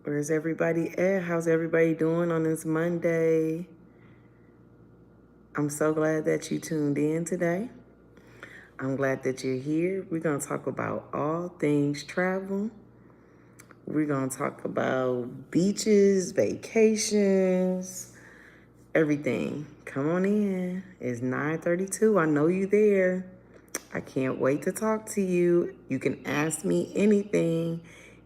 Where's everybody at? How's everybody doing on this Monday? I'm so glad that you tuned in today. I'm glad that you're here. We're going to talk about all things travel. We're going to talk about beaches, vacations, everything. Come on in. It's 9:32. I know you there. I can't wait to talk to you. You can ask me anything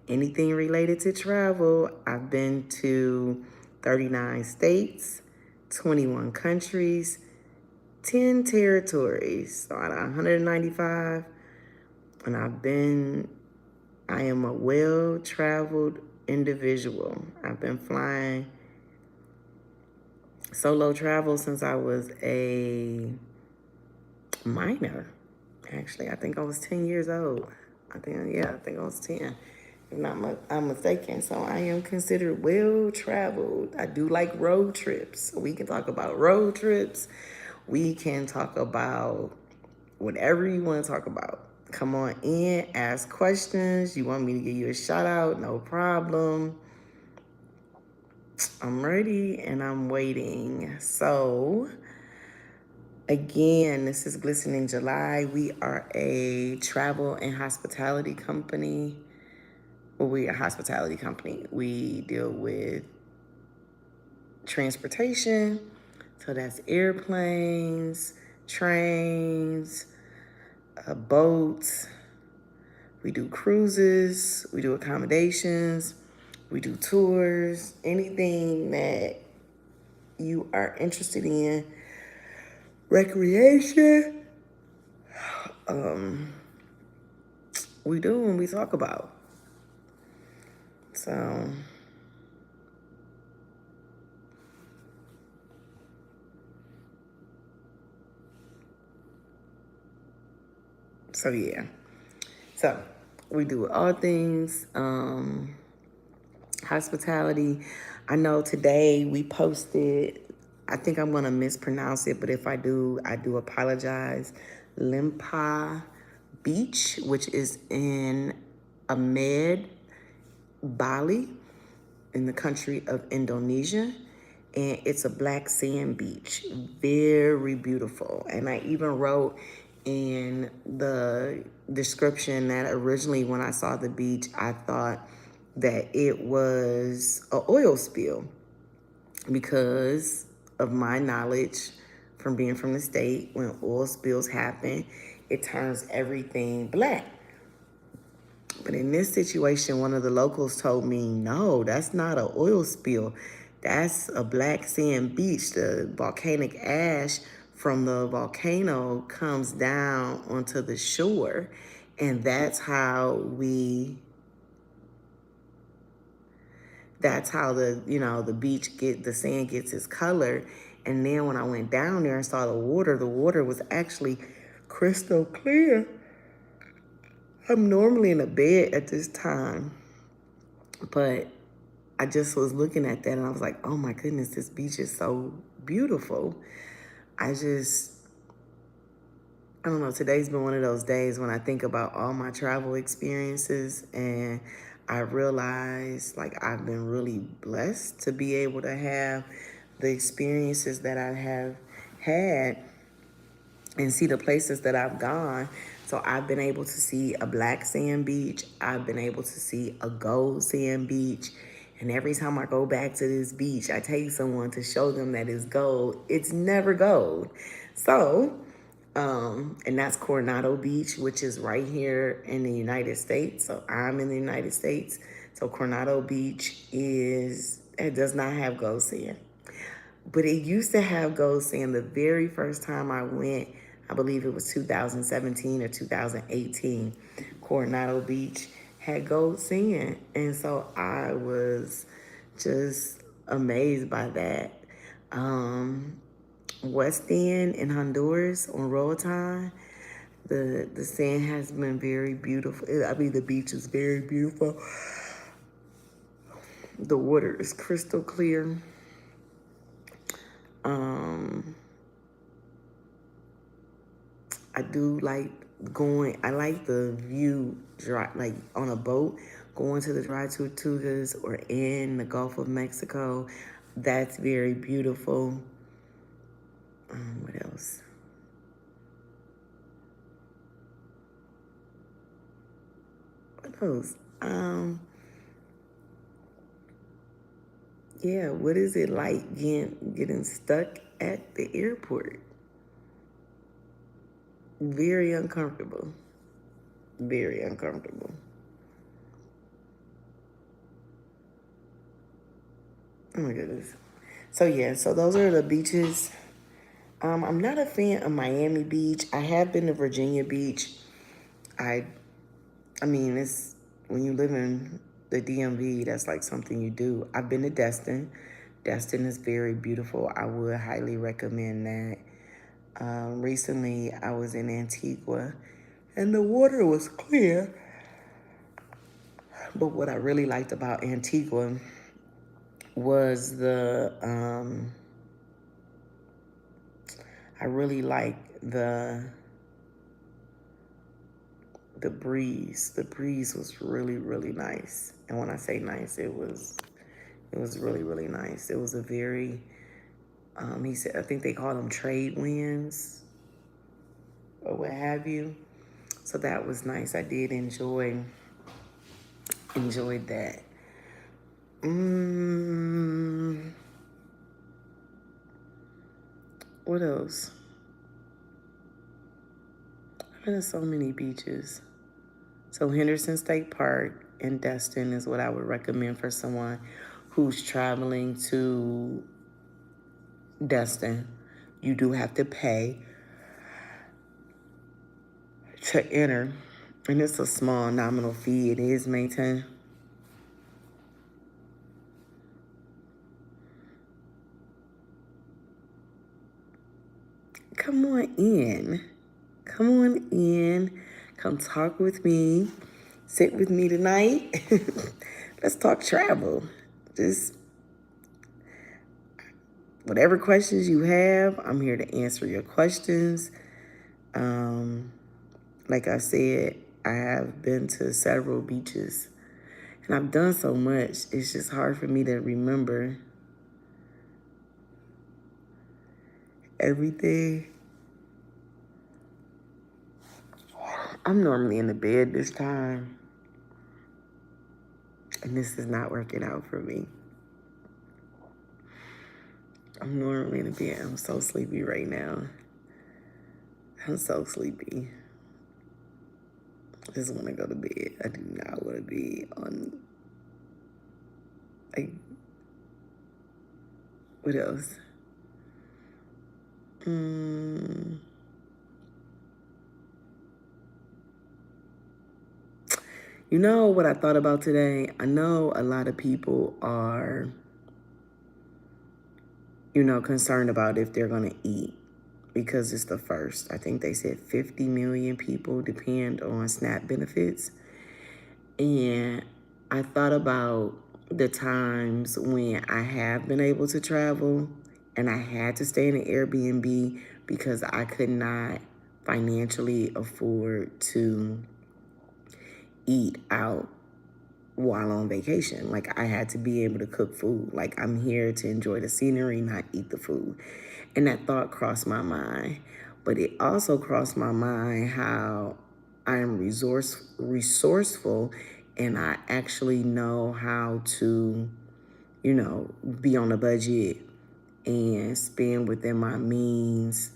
related to travel. I've been to 39 states, 21 countries, 10 territories, so out of 195. And I am a well-traveled individual. I've been flying solo travel since I was a minor. Actually, I think I was 10 years old. I think I was 10. If not, I'm mistaken. So I am considered well-traveled. I do like road trips. We can talk about road trips. We can talk about whatever you want to talk about. Come on in, ask questions. You want me to give you a shout out? No problem. I'm ready and I'm waiting. So, again, this is Glistening July. We are a travel and hospitality company. Well, we're a hospitality company. We deal with transportation. So that's airplanes, trains, boats. We do cruises. We do accommodations. We do tours. Anything that you are interested in. Recreation. We do and we talk about. So yeah. So we do all things hospitality. I know today we posted, I think I'm gonna mispronounce it, but if I do apologize. Limpa Beach, which is in Ahmed, Bali, in the country of Indonesia. And it's a black sand beach. Very beautiful. And I even wrote in the description that originally when I saw the beach, I thought that it was an oil spill because of my knowledge from being from the state. When oil spills happen, it turns everything black. But in this situation, one of the locals told me, no, that's not an oil spill. That's a black sand beach. The volcanic ash from the volcano comes down onto the shore. And that's how the beach the sand gets its color. And then when I went down there and saw the water was actually crystal clear. I'm normally in a bed at this time, but I just was looking at that and I was like, oh my goodness, this beach is so beautiful. I don't know, today's been one of those days when I think about all my travel experiences and I realize like I've been really blessed to be able to have the experiences that I have had and see the places that I've gone. So I've been able to see a black sand beach. I've been able to see a gold sand beach. And every time I go back to this beach, I take someone to show them that it's gold. It's never gold. So, and that's Coronado Beach, which is right here in the United States. So I'm in the United States. So Coronado Beach it does not have gold sand. But it used to have gold sand the very first time I went. I believe it was 2017 or 2018. Coronado Beach had gold sand. And so I was just amazed by that. West End in Honduras on Roatán, the sand has been very beautiful. I mean, the beach is very beautiful. The water is crystal clear. I do like I like the view like on a boat, going to the dry tortugas or in the Gulf of Mexico. That's very beautiful. What else? What else? Yeah, what is it like getting stuck at the airport? Very uncomfortable. Very uncomfortable. Oh my goodness. So yeah, so those are the beaches. I'm not a fan of Miami Beach. I have been to Virginia Beach. I I mean, it's when you live in the DMV, that's like something you do. I've been to Destin. Destin is very beautiful. I would highly recommend that. Recently, I was in Antigua, and the water was clear. But what I really liked about Antigua was I really liked the breeze. The breeze was really, really nice. And when I say nice, it was really, really nice. It was a very, he said, I think they call them trade winds or what have you. So that was nice. I did enjoyed that. What else? I've been to so many beaches. So Henderson State Park in Destin is what I would recommend for someone who's traveling to Destin. You do have to pay to enter, and it's a small nominal fee. It is maintained. Come on in. Come on in. Come talk with me. Sit with me tonight. Let's talk travel. Just whatever questions you have, I'm here to answer your questions. Like I said, I have been to several beaches and I've done so much. It's just hard for me to remember everything. I'm normally in the bed this time, and this is not working out for me. I'm normally in the bed. I'm so sleepy right now. I'm so sleepy. I just want to go to bed. I do not want to be on, like, what else? You know what I thought about today? I know a lot of people are, concerned about if they're going to eat because it's the first. I think they said 50 million people depend on SNAP benefits. And I thought about the times when I have been able to travel and I had to stay in an Airbnb because I could not financially afford to eat out while on vacation. Like, I had to be able to cook food. Like, I'm here to enjoy the scenery, not eat the food. And that thought crossed my mind. But it also crossed my mind how I am resourceful and I actually know how to, be on a budget and spend within my means.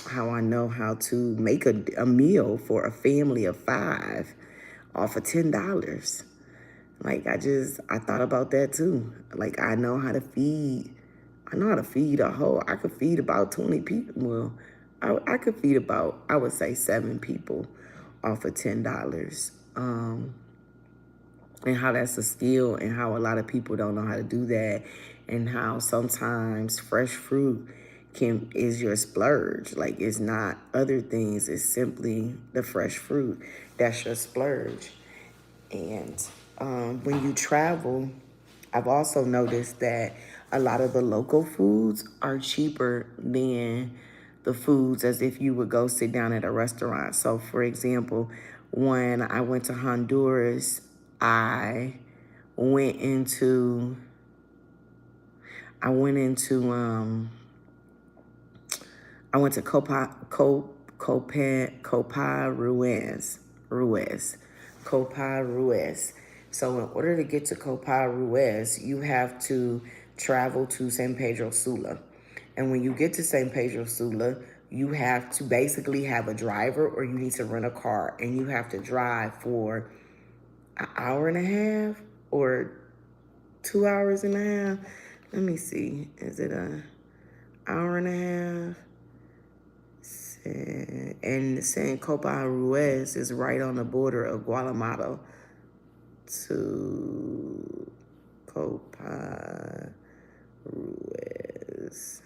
How I know how to make a meal for a family of 5 off of $10. Like, I thought about that too. Like, I know how to feed I could feed about 20 people. Well, I could feed about, I would say 7 people off of $10. And how that's a skill and how a lot of people don't know how to do that, and how sometimes fresh fruit is your splurge. Like, it's not other things, it's simply the fresh fruit that's your splurge. And when you travel, I've also noticed that a lot of the local foods are cheaper than the foods as if you would go sit down at a restaurant. So for example, When I went to Honduras, I went into I went into I went to Copa Ruiz. So in order to get to Copa Ruiz, you have to travel to San Pedro Sula. And when you get to San Pedro Sula, you have to basically have a driver or you need to rent a car. And you have to drive for an hour and a half or 2 hours and a half. Let me see. Is it a hour and a half? And San Copa Ruiz is right on the border of Guatemala to Copa Ruiz.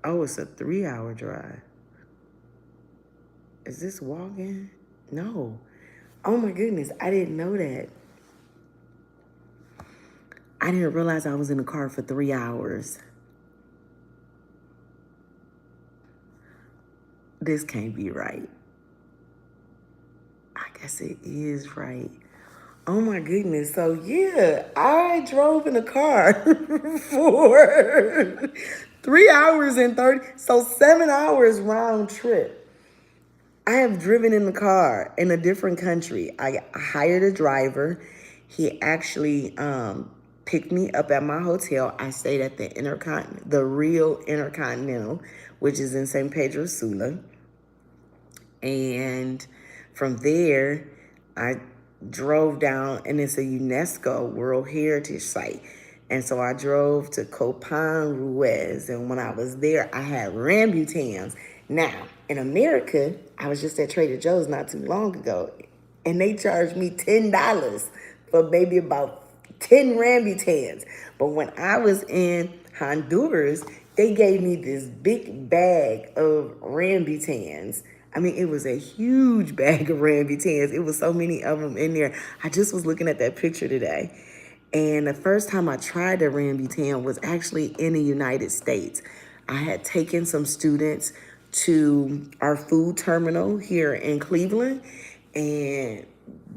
Oh, it's a 3-hour drive. Is this walking? No. Oh my goodness, I didn't know that. I didn't realize I was in the car for 3 hours. This can't be right. I guess it is right. Oh my goodness. So yeah, I drove in a car for 3 hours and 30, so 7 hours round trip. I have driven in the car in a different country. I hired a driver. He actually picked me up at my hotel. I stayed at the real Intercontinental, which is in San Pedro Sula. And from there, I drove down, and it's a UNESCO World Heritage Site. And so I drove to Copan Ruiz, and when I was there, I had rambutans. Now, in America, I was just at Trader Joe's not too long ago, and they charged me $10 for maybe about 10 rambutans. But when I was in Honduras, they gave me this big bag of rambutans. I mean, it was a huge bag of rambutans. It was so many of them in there. I just was looking at that picture today. And the first time I tried the rambutan was actually in the United States. I had taken some students to our food terminal here in Cleveland, and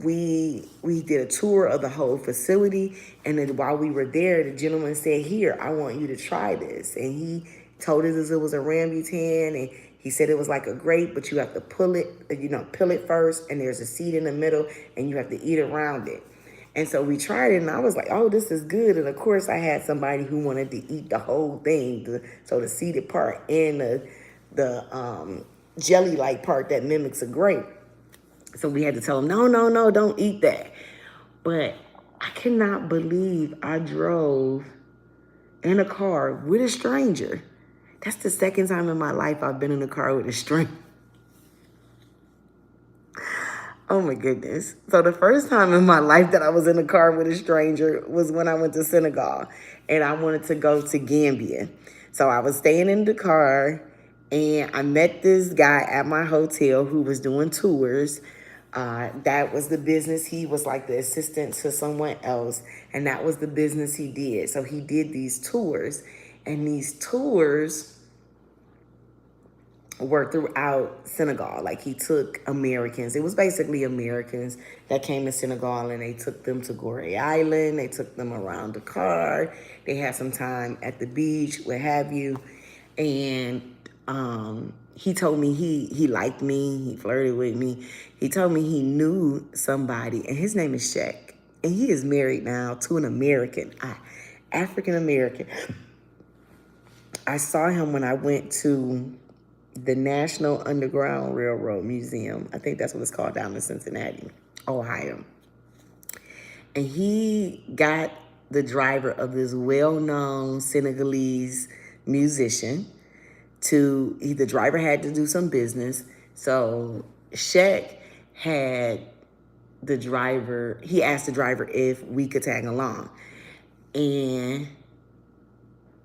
we did a tour of the whole facility. And then while we were there, the gentleman said, "Here, I want you to try this." And he told us it was a rambutan, and he said it was like a grape, but you have to peel it first, and there's a seed in the middle, and you have to eat around it. And so we tried it, and I was like, "Oh, this is good." And of course, I had somebody who wanted to eat the whole thing, so the seeded part and the jelly-like part that mimics a grape. So we had to tell him, "No, no, no, don't eat that." But I cannot believe I drove in a car with a stranger. That's the second time in my life I've been in a car with a stranger. Oh my goodness. So the first time in my life that I was in a car with a stranger was when I went to Senegal and I wanted to go to Gambia. So I was staying in the car and I met this guy at my hotel who was doing tours. That was the business. He was like the assistant to someone else, and that was the business he did. So he did these tours, and these tours were throughout Senegal. Like he took Americans. It was basically Americans that came to Senegal, and they took them to Gorée Island. They took them around Dakar. They had some time at the beach, what have you. And he told me he liked me. He flirted with me. He told me he knew somebody, and his name is Shaq. And he is married now to an American, African American. I saw him when I went to the National Underground Railroad Museum. I think that's what it's called down in Cincinnati, Ohio. And he got the driver of this well-known Senegalese musician the driver had to do some business. So Shaq had the driver, he asked the driver if we could tag along. And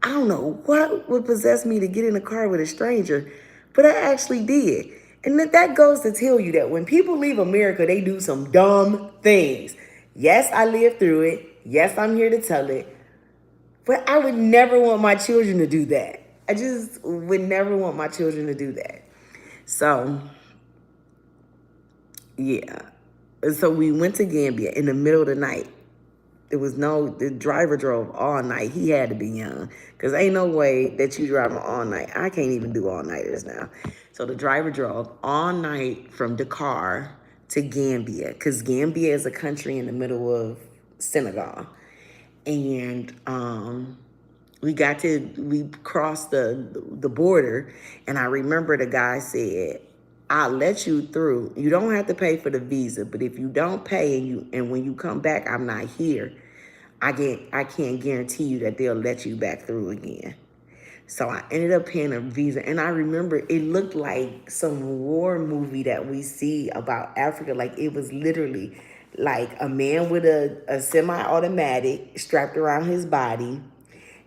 I don't know what would possess me to get in a car with a stranger, but I actually did. And that goes to tell you that when people leave America, they do some dumb things. Yes, I lived through it. Yes, I'm here to tell it. But I would never want my children to do that. I just would never want my children to do that. So, yeah. So we went to Gambia in the middle of the night. The driver drove all night. He had to be young. Because ain't no way that you driving all night. I can't even do all-nighters now. So the driver drove all night from Dakar to Gambia. Because Gambia is a country in the middle of Senegal. And we crossed the border, and I remember the guy said, I'll let you through. You don't have to pay for the visa, but if you don't pay and when you come back I'm not here, I can't guarantee you that they'll let you back through again. So I ended up paying a visa, and I remember it looked like some war movie that we see about Africa. Like it was literally like a man with a semi-automatic strapped around his body,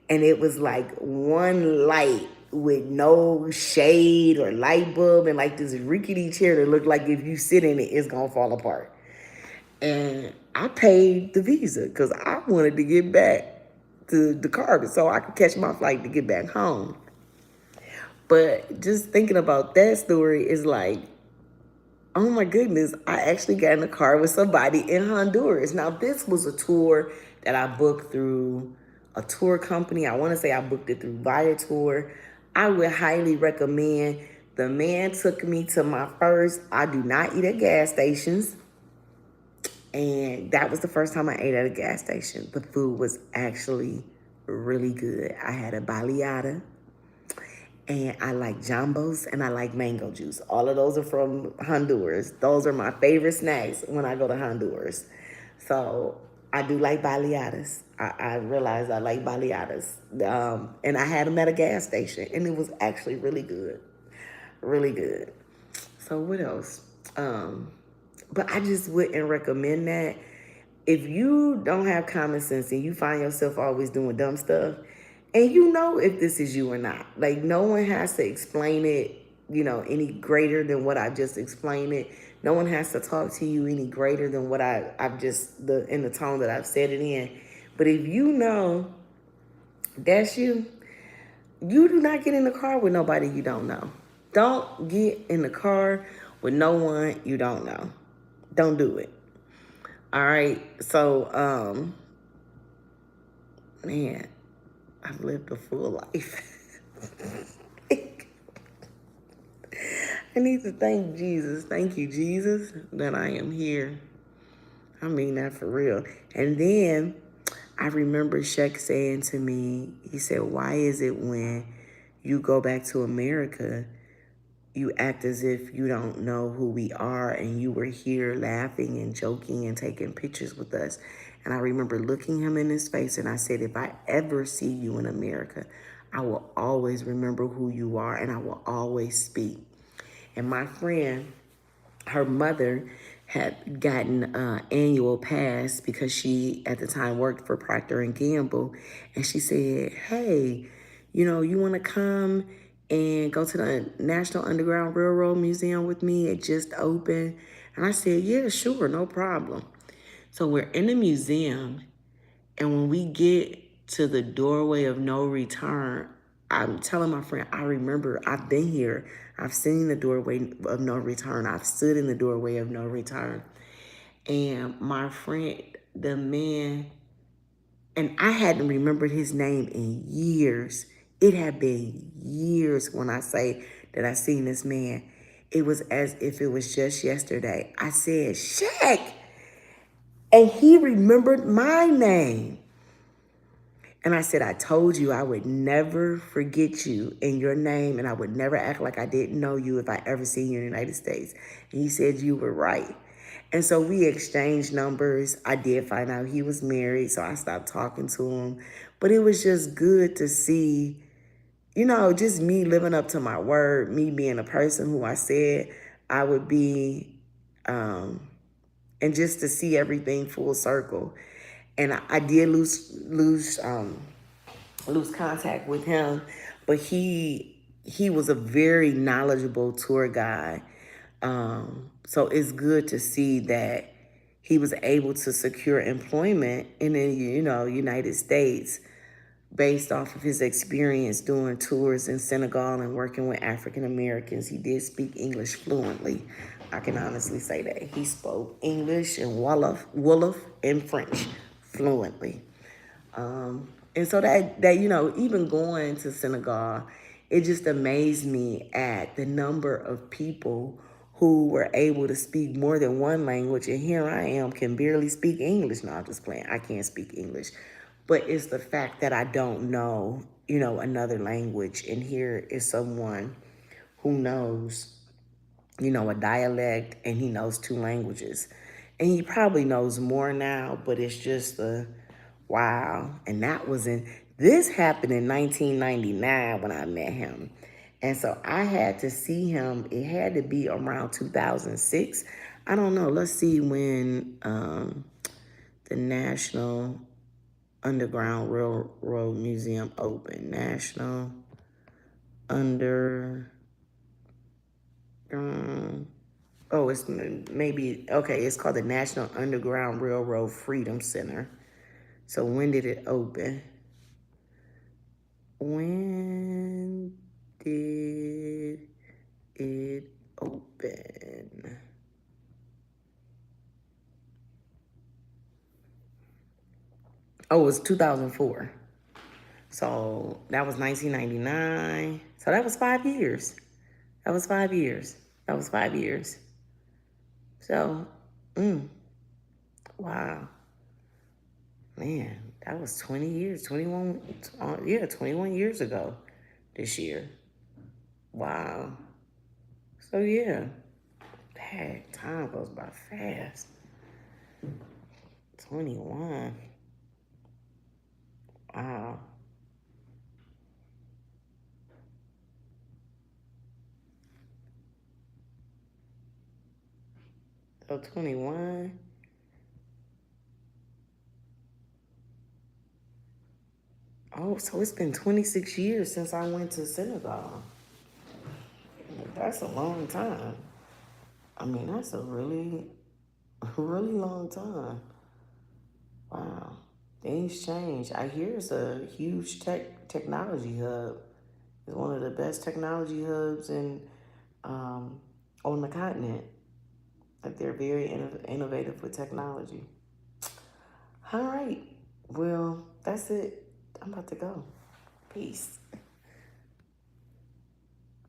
and it was like one light with no shade or light bulb, and like this rickety chair that looked like if you sit in it, it's gonna fall apart. And I paid the visa because I wanted to get back to the car so I could catch my flight to get back home. But just thinking about that story is like, oh my goodness, I actually got in a car with somebody in Honduras. Now, this was a tour that I booked through a tour company. I want to say I booked it through Viator. I would highly recommend. The man took me to my first, I do not eat at gas stations. And that was the first time I ate at a gas station. The food was actually really good. I had a baleada, and I like jambos, and I like mango juice. All of those are from Honduras. Those are my favorite snacks when I go to Honduras. So I do like baleadas. I realized I like baleadas. And I had them at a gas station, and it was actually really good. Really good. So what else? But I just wouldn't recommend that. If you don't have common sense and you find yourself always doing dumb stuff, and you know if this is you or not, like no one has to explain it, any greater than what I just explained it. No one has to talk to you any greater than what I've just in the tone that I've said it in. But if you know that's you, you do not get in the car with nobody you don't know. Don't get in the car with no one you don't know. Don't do it. All right. So, man, I've lived a full life. I need to thank Jesus. Thank you, Jesus, that I am here. I mean that for real. And then I remember Sheck saying to me, he said, why is it when you go back to America, you act as if you don't know who we are, and you were here laughing and joking and taking pictures with us. And I remember looking him in his face, and I said, if I ever see you in America, I will always remember who you are, and I will always speak. And my friend, her mother had gotten an annual pass because she at the time worked for Procter and Gamble, and she said, hey, you want to come and go to the National Underground Railroad Museum with me? It just opened. And I said, yeah, sure, no problem. So we're in the museum, and when we get to the doorway of no return, I'm telling my friend, I remember I've been here. I've seen the doorway of no return. I've stood in the doorway of no return. And my friend, the man, and I hadn't remembered his name in years. It had been years when I say that I seen this man. It was as if it was just yesterday. I said, Shaq. And he remembered my name. And I said, I told you I would never forget you and your name, and I would never act like I didn't know you if I ever seen you in the United States. And he said you were right. And so we exchanged numbers. I did find out he was married, so I stopped talking to him. But it was just good to see, just me living up to my word, me being a person who I said I would be, and just to see everything full circle. And I did lose contact with him, but he was a very knowledgeable tour guide. So it's good to see that he was able to secure employment in the, United States based off of his experience doing tours in Senegal and working with African Americans. He did speak English fluently. I can honestly say that. He spoke English and Wolof and French fluently. And so that even going to Senegal, it just amazed me at the number of people who were able to speak more than one language. And here I am, can barely speak English. No, I'm just playing. I can't speak English. But it's the fact that I don't know, another language. And here is someone who knows, a dialect, and he knows two languages. And he probably knows more now, but it's just wow. And this happened in 1999 when I met him. And so I had to see him, it had to be around 2006. I don't know, let's see when the National Underground Railroad Museum opened. National Underground. Oh, it's maybe, okay, it's called the National Underground Railroad Freedom Center. So when did it open? When did it open? Oh, it was 2004. So that was 1999. So that was 5 years. That was 5 years. That was 5 years. So, wow. Man, that was 20 years, 21, 21 years ago this year. Wow. So, yeah. Heck, time goes by fast. 21. Wow. So 21. Oh, so it's been 26 years since I went to Senegal. That's a long time. I mean, that's a really, really long time. Wow. Things change. I hear it's a huge technology hub. It's one of the best technology hubs on the continent. Like they're very innovative with technology. All right. Well, that's it. I'm about to go. Peace.